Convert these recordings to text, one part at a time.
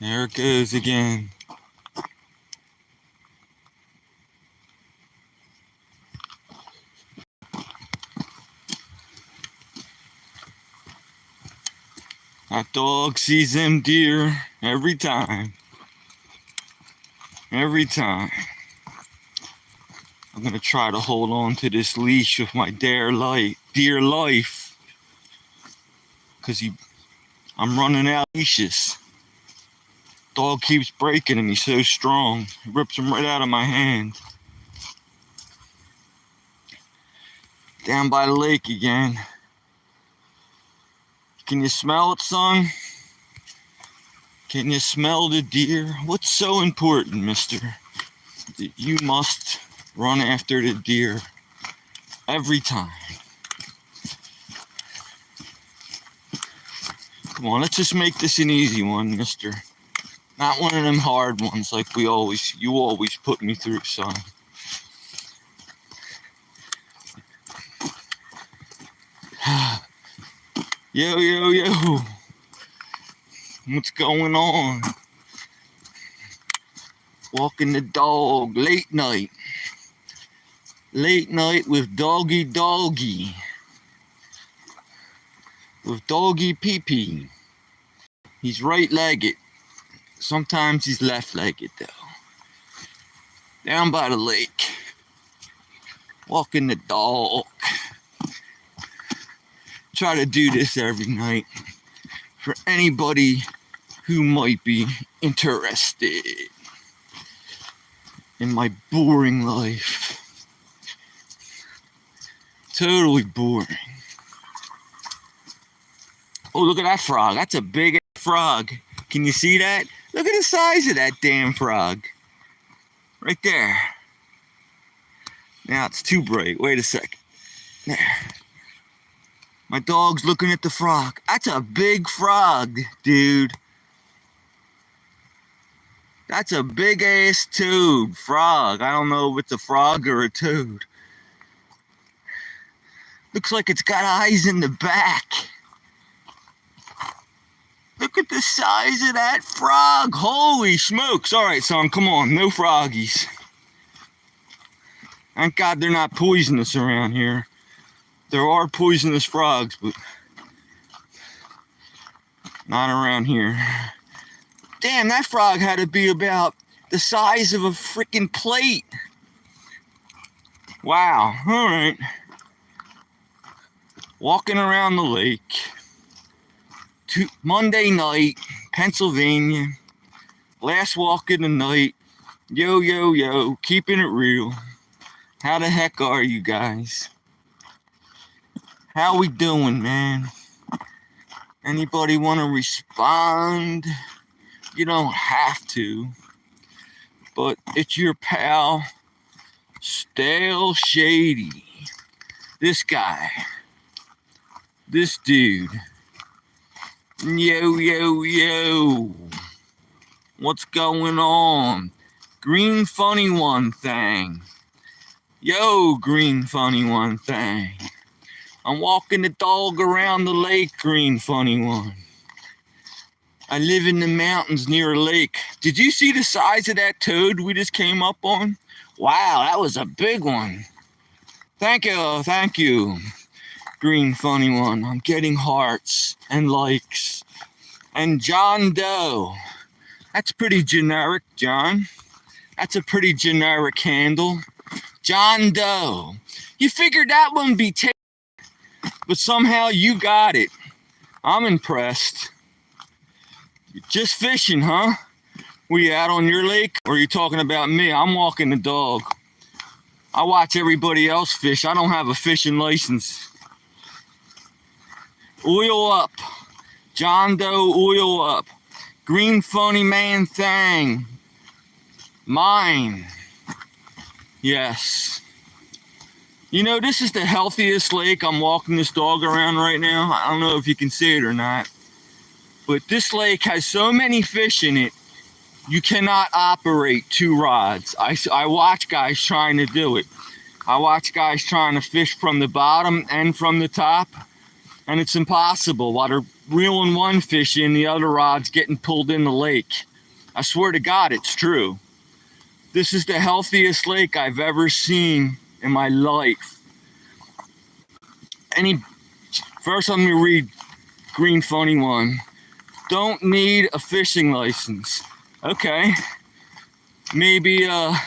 There it goes again. That dog sees them deer every time. Every time. I'm gonna try to hold on to this leash with my dear life. Cause I'm running out of leashes. Dog keeps breaking him, he's so strong. He rips him right out of my hand. Down by the lake again. Can you smell it, son? Can you smell the deer? What's so important, mister? That you must run after the deer every time. Come on, let's just make this an easy one, mister. Not one of them hard ones like you always put me through, son. Yo, yo, yo. What's going on? Walking the dog late night. Late night with doggy. With doggy pee-pee. He's right-legged. Sometimes he's left-legged though. Down by the lake. Walking the dog. Try to do this every night for anybody who might be interested in my boring life. Totally boring. Oh, look at that frog. That's a big frog. Can you see that? Look at the size of that damn frog. Right there. Now it's too bright. Wait a second. There. My dog's looking at the frog. That's a big frog, dude. That's a big ass toad. Frog. I don't know if it's a frog or a toad. Looks like it's got eyes in the back. Look at the size of that frog. Holy smokes. All right, son, come on. No froggies. Thank God they're not poisonous around here. There are poisonous frogs, but not around here. Damn, that frog had to be about the size of a freaking plate. Wow. All right. Walking around the lake. Monday night, Pennsylvania. Last walk of the night. Yo, yo, yo. Keeping it real. How the heck are you guys? How we doing, man? Anybody want to respond? You don't have to. But it's your pal, Stale Shady. This guy. This dude. Yo, yo, yo. What's going on? Green funny one thing. Yo, green funny one thing. I'm walking the dog around the lake, green funny one. I live in the mountains near a lake. Did you see the size of that toad we just came up on? Wow, that was a big one. Thank you, green funny one. I'm getting hearts and likes. And John Doe. That's pretty generic, John. That's a pretty generic handle. John Doe. You figured that wouldn't be taken. But somehow you got it. I'm impressed. You're just fishing, huh? Were you out on your lake? Or are you talking about me? I'm walking the dog. I watch everybody else fish. I don't have a fishing license. Oil up. John Doe, oil up. Green funny man thing. Mine. Yes. You know, this is the healthiest lake. I'm walking this dog around right now. I don't know if you can see it or not. But this lake has so many fish in it, you cannot operate 2 rods. I watch guys trying to do it. I watch guys trying to fish from the bottom and from the top. And it's impossible. While they're reeling one fish in, the other rod's getting pulled in the lake. I swear to God, it's true. This is the healthiest lake I've ever seen in my life. First, let me read Green Funny One. Don't need a fishing license. Okay. Maybe, I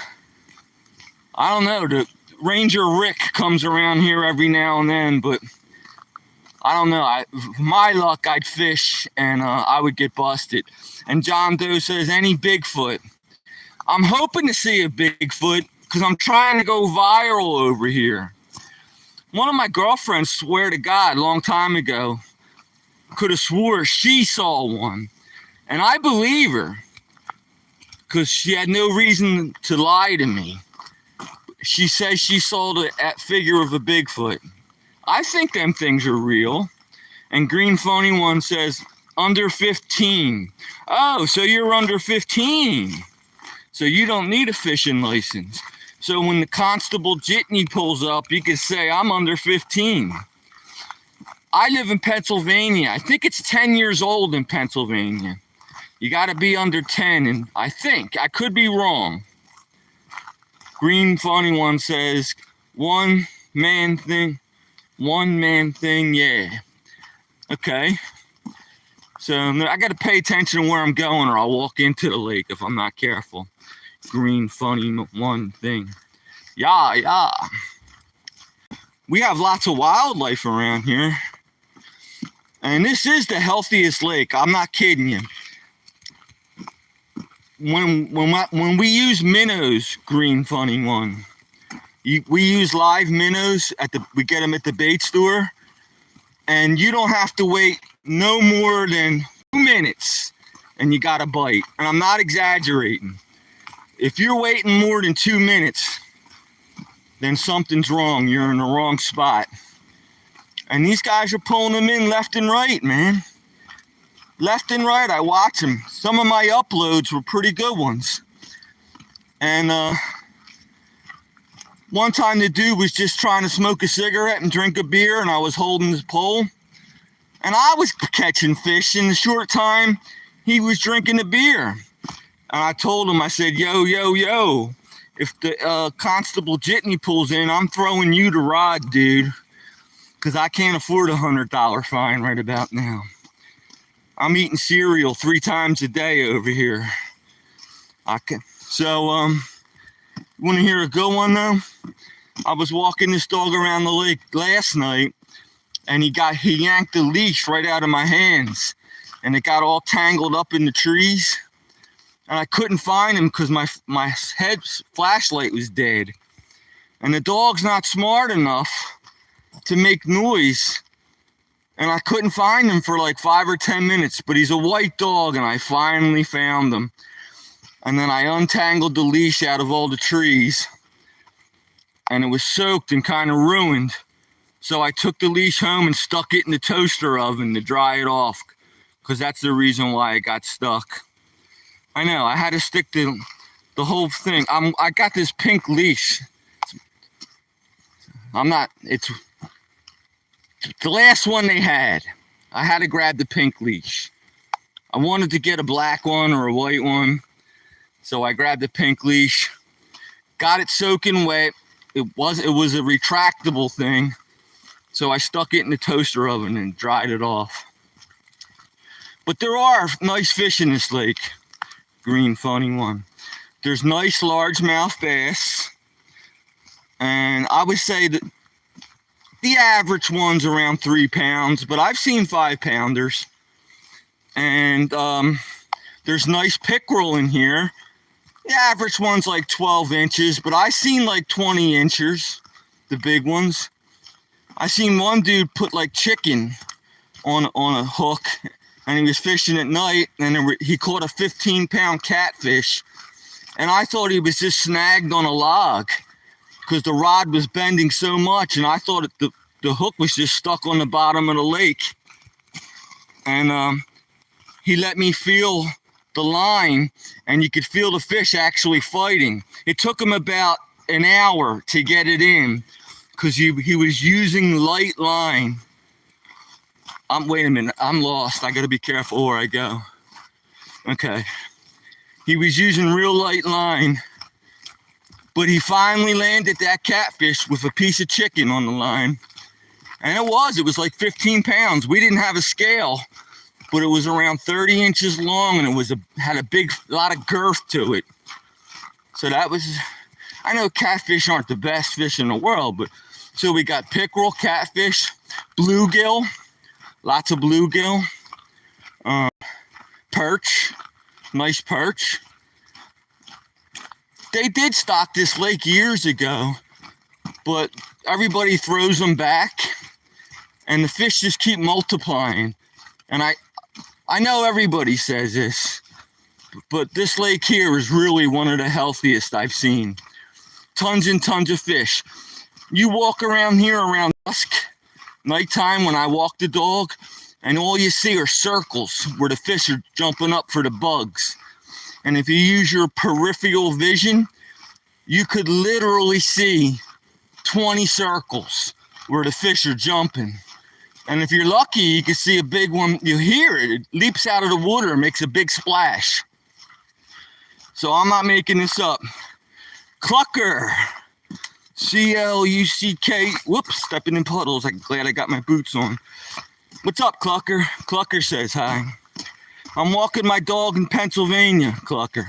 don't know, the Ranger Rick comes around here every now and then, but I don't know. My luck, I'd fish and I would get busted. And John Doe says, any Bigfoot. I'm hoping to see a Bigfoot because I'm trying to go viral over here. One of my girlfriends, swear to God, a long time ago, could have swore she saw one. And I believe her because she had no reason to lie to me. She says she saw the figure of a Bigfoot. I think them things are real. And Green Funny One says, under 15. Oh, so you're under 15. So you don't need a fishing license. So when the constable jitney pulls up, you can say, I'm under 15. I live in Pennsylvania. I think it's 10 years old in Pennsylvania. You got to be under 10, and I think, I could be wrong. Green Funny One says, one man thing, yeah. Okay. So I got to pay attention to where I'm going or I'll walk into the lake if I'm not careful. Green Funny One thing. Yeah. We have lots of wildlife around here. And this is the healthiest lake. I'm not kidding you. When we use minnows, Green Funny One, we use live minnows we get them at the bait store, and you don't have to wait no more than 2 minutes, and you got a bite. And I'm not exaggerating. If you're waiting more than 2 minutes, then something's wrong. You're in the wrong spot. And these guys are pulling them in left and right, man. Left and right, I watch them. Some of my uploads were pretty good ones. And one time the dude was just trying to smoke a cigarette and drink a beer, and I was holding his pole. And I was catching fish in the short time he was drinking a beer. And I told him, I said, yo, if the constable jitney pulls in, I'm throwing you the rod, dude. Because I can't afford a $100 fine right about now. I'm eating cereal 3 times a day over here. So, you want to hear a good one though? I was walking this dog around the lake last night, and he yanked the leash right out of my hands, and it got all tangled up in the trees, and I couldn't find him because my head flashlight was dead, and the dog's not smart enough to make noise. And I couldn't find him for like 5 or 10 minutes, but he's a white dog, and I finally found him. And then I untangled the leash out of all the trees, and it was soaked and kind of ruined. So I took the leash home and stuck it in the toaster oven to dry it off, because that's the reason why it got stuck. I know, I had to stick to the whole thing. I got this pink leash. It's the last one they had. I had to grab the pink leash. I wanted to get a black one or a white one, so I grabbed the pink leash. Got it soaking wet. It was a retractable thing, so I stuck it in the toaster oven and dried it off. But there are nice fish in this lake, Green Funny One. There's nice largemouth bass, and I would say that the average one's around 3 pounds, but I've seen 5-pounders. And there's nice pickerel in here. The average one's like 12 inches, but I seen like 20 inches, the big ones. I seen one dude put like chicken on a hook, and he was fishing at night, and he caught a 15-pound catfish. And I thought he was just snagged on a log, because the rod was bending so much, and I thought the hook was just stuck on the bottom of the lake. And he let me feel the line, and you could feel the fish actually fighting. It took him about an hour to get it in, because he was using light line. Wait a minute, I'm lost. I gotta be careful where I go. Okay. He was using real light line, but he finally landed that catfish with a piece of chicken on the line. And it was like 15 pounds. We didn't have a scale, but it was around 30 inches long, and it had a lot of girth to it. So that was, I know catfish aren't the best fish in the world, but so we got pickerel, catfish, bluegill, lots of bluegill, perch, nice perch. They did stock this lake years ago, but everybody throws them back, and the fish just keep multiplying. And I know everybody says this, but this lake here is really one of the healthiest I've seen. Tons and tons of fish. You walk around here around dusk, nighttime when I walk the dog, and all you see are circles where the fish are jumping up for the bugs. And if you use your peripheral vision, you could literally see 20 circles where the fish are jumping. And if you're lucky, you can see a big one. You hear it. It leaps out of the water and makes a big splash. So I'm not making this up. Clucker. C-L-U-C-K. Whoops, stepping in puddles. I'm glad I got my boots on. What's up, Clucker? Clucker says hi. I'm walking my dog in Pennsylvania, Clucker.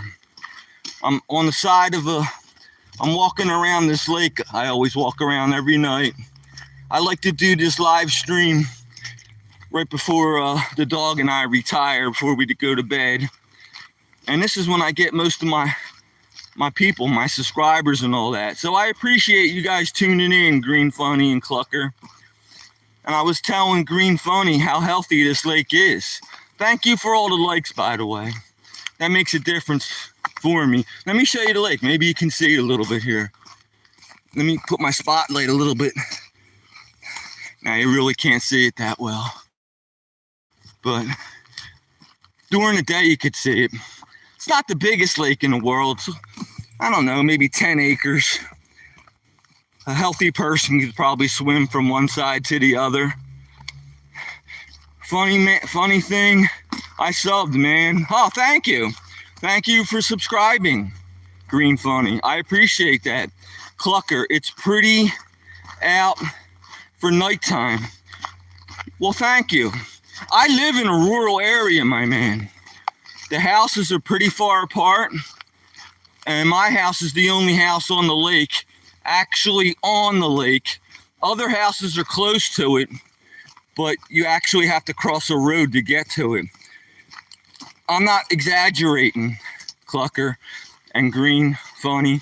I'm on the side of I'm walking around this lake. I always walk around every night. I like to do this live stream right before the dog and I retire, before we go to bed. And this is when I get most of my people, my subscribers and all that. So I appreciate you guys tuning in, Green Funny and Clucker. And I was telling Green Funny how healthy this lake is. Thank you for all the likes, by the way. That makes a difference for me. Let me show you the lake. Maybe you can see it a little bit here. Let me put my spotlight a little bit. Now you really can't see it that well. But during the day you could see it. It's not the biggest lake in the world. So, I don't know, maybe 10 acres. A healthy person could probably swim from one side to the other. Funny thing, I subbed, man. Oh, thank you. Thank you for subscribing, Green Funny. I appreciate that. Clucker, it's pretty out for nighttime. Well, thank you. I live in a rural area, my man. The houses are pretty far apart, and my house is the only house on the lake, actually on the lake. Other houses are close to it, but you actually have to cross a road to get to it. I'm not exaggerating, Clucker and Green Funny.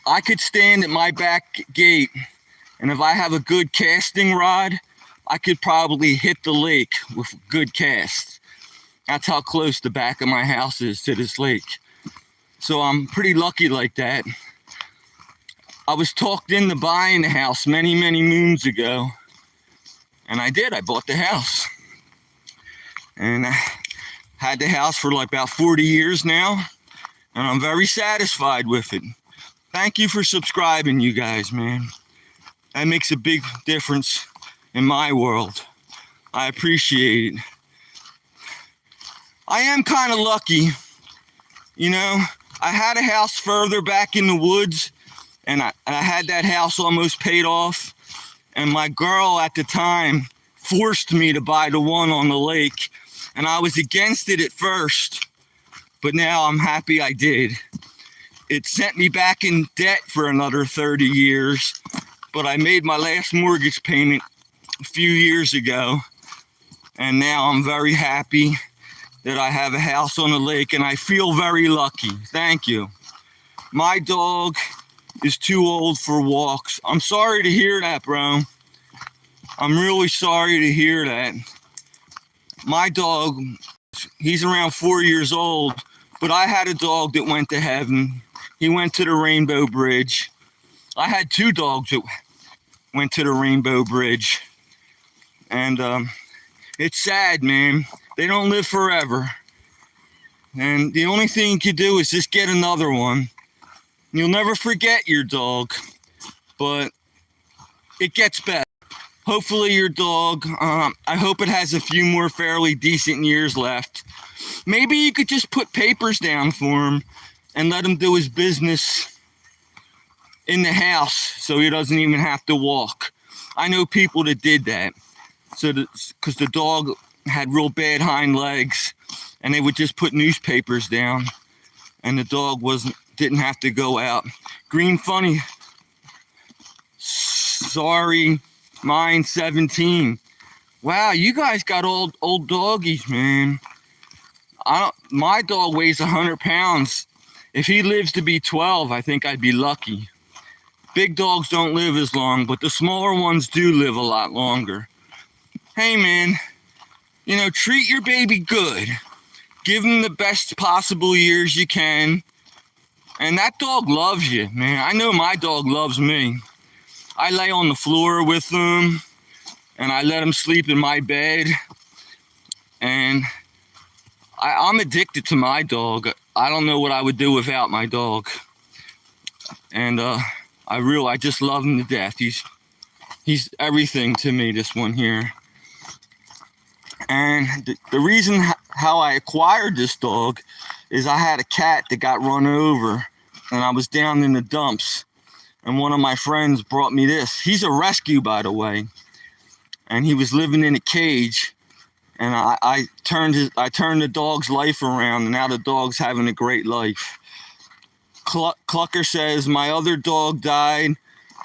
I could stand at my back gate, and if I have a good casting rod, I could probably hit the lake with good casts. That's how close the back of my house is to this lake. So I'm pretty lucky like that. I was talked into buying the house many, many moons ago. And I did. I bought the house. And I had the house for like about 40 years now. And I'm very satisfied with it. Thank you for subscribing, you guys, man. That makes a big difference in my world. I appreciate it. I am kind of lucky. You know, I had a house further back in the woods, and I had that house almost paid off. And my girl at the time forced me to buy the one on the lake. And I was against it at first, but now I'm happy I did. It sent me back in debt for another 30 years, but I made my last mortgage payment a few years ago. And now I'm very happy that I have a house on the lake, and I feel very lucky. Thank you. My dog is too old for walks. I'm sorry to hear that, bro. I'm really sorry to hear that. My dog, he's around 4 years old, but I had a dog that went to heaven. He went to the Rainbow Bridge. I had two dogs that went to the Rainbow Bridge. And it's sad, man. They don't live forever. And the only thing you can do is just get another one. You'll never forget your dog, but it gets better. Hopefully your dog, I hope it has a few more fairly decent years left. Maybe you could just put papers down for him and let him do his business in the house so he doesn't even have to walk. I know people that did that. So, because the dog had real bad hind legs, and they would just put newspapers down, and the dog didn't have to go out. Green funny. Sorry, mine 17. Wow, you guys got old doggies, man. My dog weighs 100 pounds. If he lives to be 12, I think I'd be lucky. Big dogs don't live as long, but the smaller ones do live a lot longer. Hey, man, treat your baby good. Give him the best possible years you can. And that dog loves you, man. I know my dog loves me. I lay on the floor with him, and I let him sleep in my bed. And I'm addicted to my dog. I don't know what I would do without my dog. And I just love him to death. He's everything to me, this one here. And the reason how I acquired this dog is I had a cat that got run over, and I was down in the dumps, and one of my friends brought me this. He's a rescue, by the way, and he was living in a cage, and I turned the dog's life around, and now the dog's having a great life. Clucker says my other dog died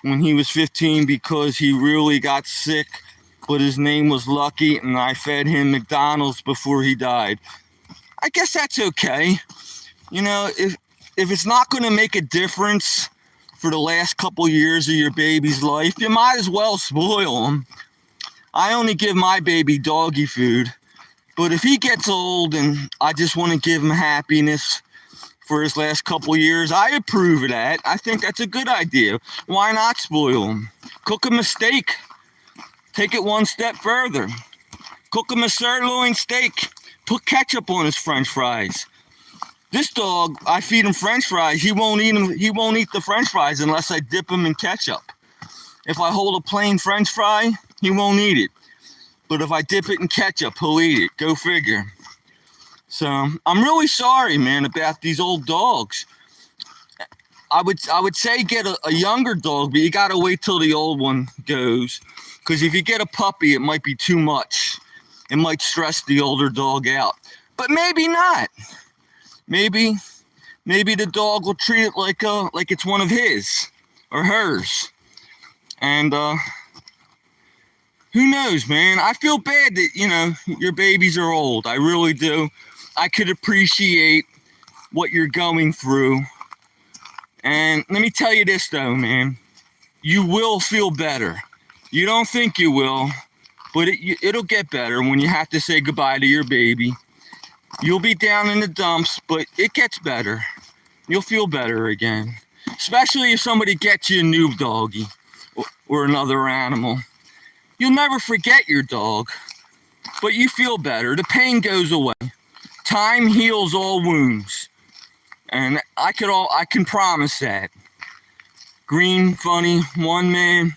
when he was 15 because he really got sick, but his name was Lucky, and I fed him McDonald's before he died. I guess that's okay. If it's not going to make a difference for the last couple years of your baby's life, you might as well spoil him. I only give my baby doggy food, but if he gets old and I just want to give him happiness for his last couple years, I approve of that. I think that's a good idea. Why not spoil him? Cook him a steak. Take it one step further. Cook him a sirloin steak. Put ketchup on his French fries. This dog, I feed him French fries. He won't eat them. He won't eat the French fries unless I dip them in ketchup. If I hold a plain French fry, he won't eat it. But if I dip it in ketchup, he'll eat it. Go figure. So I'm really sorry, man, about these old dogs. I would say get a younger dog, but you gotta wait till the old one goes. Because if you get a puppy, it might be too much. It might stress the older dog out. But maybe not. Maybe the dog will treat it like it's one of his or hers. And who knows, man? I feel bad that, your babies are old. I really do. I could appreciate what you're going through. And let me tell you this, though, man. You will feel better. You don't think you will, but it'll get better when you have to say goodbye to your baby. You'll be down in the dumps, but it gets better. You'll feel better again. Especially if somebody gets you a new doggy or another animal. You'll never forget your dog, but you feel better. The pain goes away. Time heals all wounds. And I can promise that. Green, funny, one man.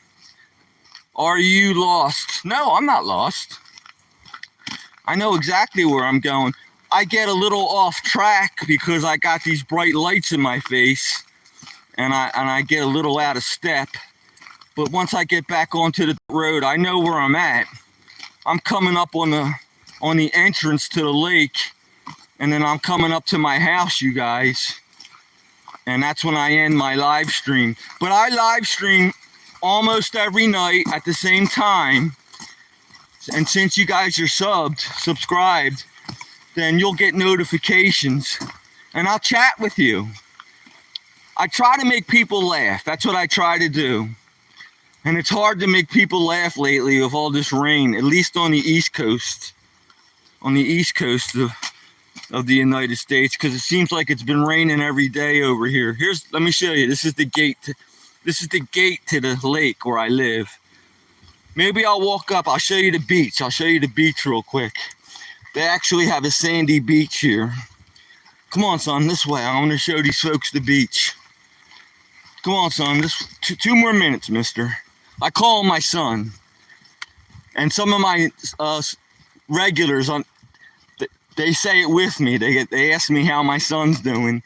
Are you lost? No, I'm not lost. I know exactly where I'm going. I get a little off track because I got these bright lights in my face, and I get a little out of step. But once I get back onto the road, I know where I'm at. I'm coming up on the entrance to the lake, and then I'm coming up to my house, you guys. And that's when I end my live stream. But I live stream almost every night at the same time. And since you guys are subscribed, then you'll get notifications. And I'll chat with you. I try to make people laugh. That's what I try to do. And it's hard to make people laugh lately with all this rain, at least on the East Coast. On the East Coast of the United States, because it seems like it's been raining every day over here. Let me show you. This is the gate to the lake where I live. Maybe I'll walk up. I'll show you the beach. I'll show you the beach real quick. They actually have a sandy beach here. Come on, son, this way. I want to show these folks the beach. Come on, son. Two more minutes, mister. I call him my son. And some of my regulars on, they say it with me. They ask me how my son's doing.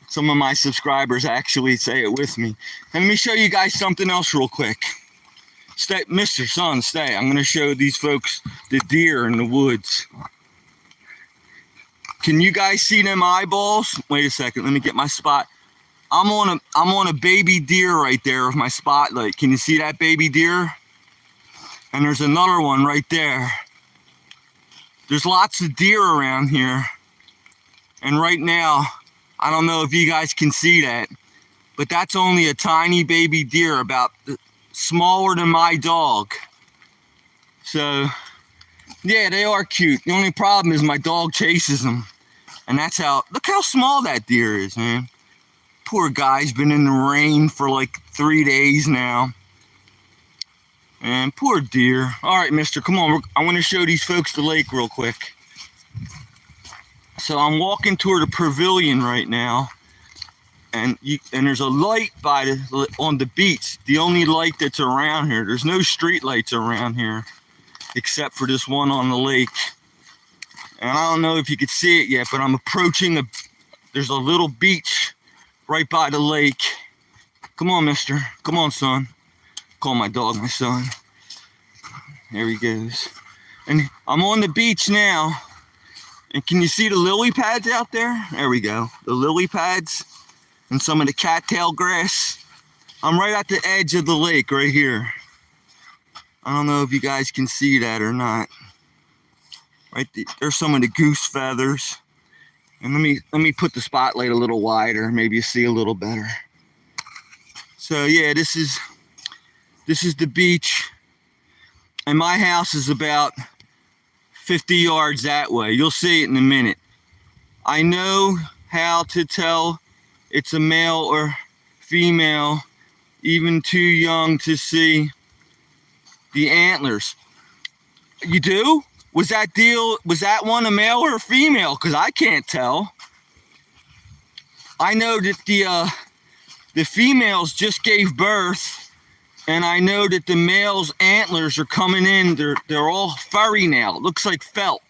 Some of my subscribers actually say it with me. And let me show you guys something else real quick. Stay, Mr. Son, stay. I'm going to show these folks the deer in the woods. Can you guys see them eyeballs? Wait a second. Let me get my spot. I'm on a baby deer right there with my spotlight. Can you see that baby deer? And there's another one right there. There's lots of deer around here. And right now, I don't know if you guys can see that, but that's only a tiny baby deer, about smaller than my dog. So, yeah, they are cute. The only problem is my dog chases them. And that's how, look how small that deer is, man. Poor guy's been in the rain for like 3 days now. And poor deer. All right, mister, come on. I want to show these folks the lake real quick. So I'm walking toward a pavilion right now. And there's a light on the beach. The only light that's around here. There's no street lights around here, except for this one on the lake. And I don't know if you could see it yet, but I'm approaching there's a little beach right by the lake. Come on, mister. Come on, son. Call my dog my son. There he goes. And I'm on the beach now. And can you see the lily pads out there? There we go. The lily pads and some of the cattail grass. I'm right at the edge of the lake right here. I don't know if you guys can see that or not. Right there's some of the goose feathers. And let me put the spotlight a little wider. Maybe you see a little better. So yeah, this is the beach. And my house is about 50 yards that way. You'll see it in a minute. I know how to tell it's a male or female, even too young to see the antlers. You do? Was that one a male or a female? Because I can't tell. I know that the females just gave birth, and I know that the male's antlers are coming in. They're all furry now. It looks like felt.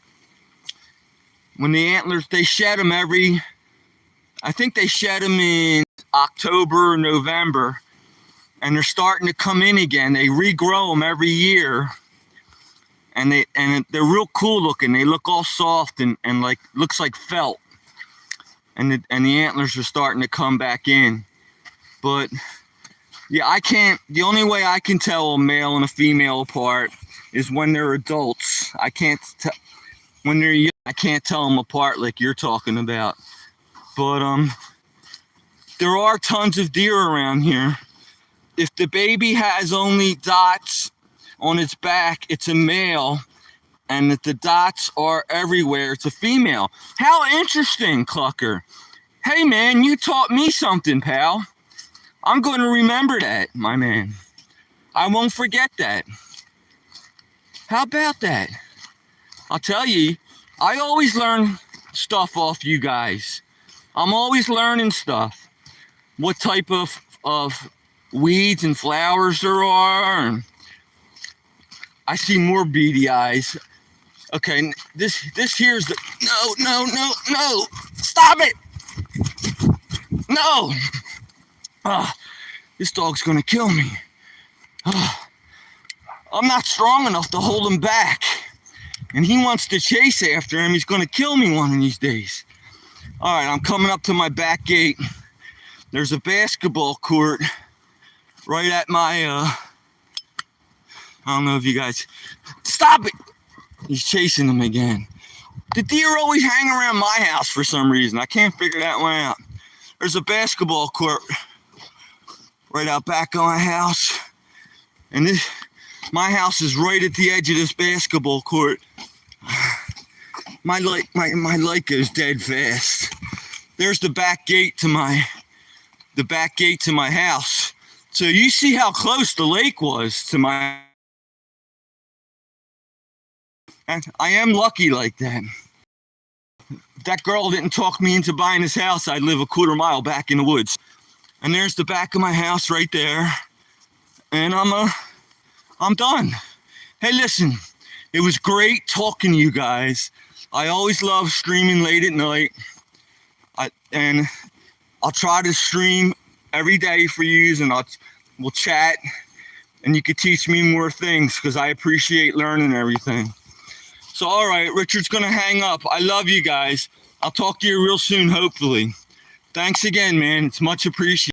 When the antlers, they shed them I think they shed them in October or November, and they're starting to come in again. They regrow them every year. And they're real cool looking. They look all soft and like looks like felt. And the antlers are starting to come back in. But yeah, the only way I can tell a male and a female apart is when they're adults. When they're young, I can't tell them apart like you're talking about. But there are tons of deer around here. If the baby has only dots on its back, it's a male, and that the dots are everywhere, it's a female. How interesting, Clucker. Hey man, you taught me something, pal. I'm going to remember that, my man. I won't forget that. How about that? I'll tell you, I always learn stuff off you guys. I'm always learning stuff. What type of weeds and flowers there are, and I see more beady eyes. Okay, this here's the, no, stop it! No! This dog's gonna kill me. I'm not strong enough to hold him back. And he wants to chase after him. He's gonna kill me one of these days. All right, I'm coming up to my back gate. There's a basketball court right at my, I don't know if you guys, stop it! He's chasing them again. The deer always hang around my house for some reason. I can't figure that one out. There's a basketball court right out back of my house. And my house is right at the edge of this basketball court. My light goes dead fast. There's the back gate to my house. So you see how close the lake was to my. And I am lucky like that. If that girl didn't talk me into buying this house, I'd live a quarter mile back in the woods. And there's the back of my house right there. And I'm done. Hey, listen, it was great talking to you guys. I always love streaming late at night. And I'll try to stream every day for you, and we'll chat, and you can teach me more things because I appreciate learning everything. So, all right, Richard's going to hang up. I love you guys. I'll talk to you real soon, hopefully. Thanks again, man. It's much appreciated.